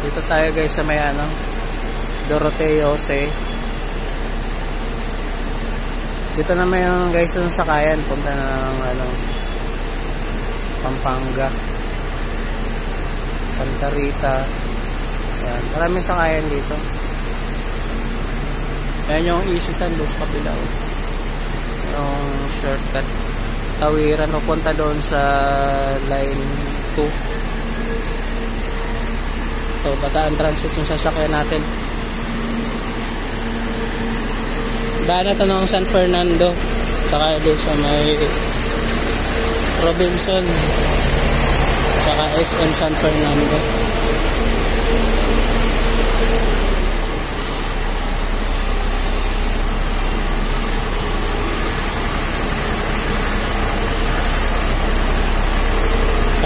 Dito tayo guys sa may ano, Doroteo Jose. Dito naman yung guys yung sakayan, punta na ng ano, Pampanga, Santa Rita. Yan, maraming sakayan dito. Yan yung Isitan doon sa kabila, yung shortcut tawiran pupunta doon sa line 2. So Bataan Transit yung sasakyan natin. Daan na ito ng San Fernando, saka doon sa may Robinson, saka SM San Fernando.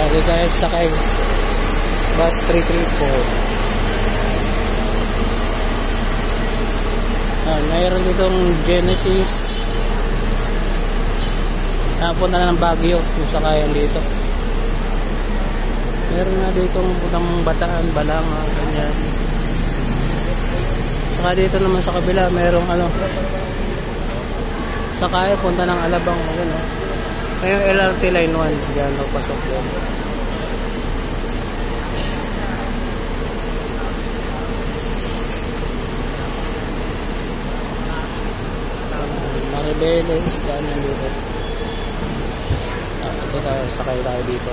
Sabi guys, sakay bus 334. Mayroon ditong Genesis, napunta na ng Baguio yung sakayan dito. Meron na ditong puntang Bataan, Balanga, ganyan. Saka dito naman sa kabila mayroong ano, sakayan punta ng Alabang, ano. Ngayon LRT line 1 diyan pasok yan. Maribeles daan yan dito. Ito tayo, sakay tayo dito.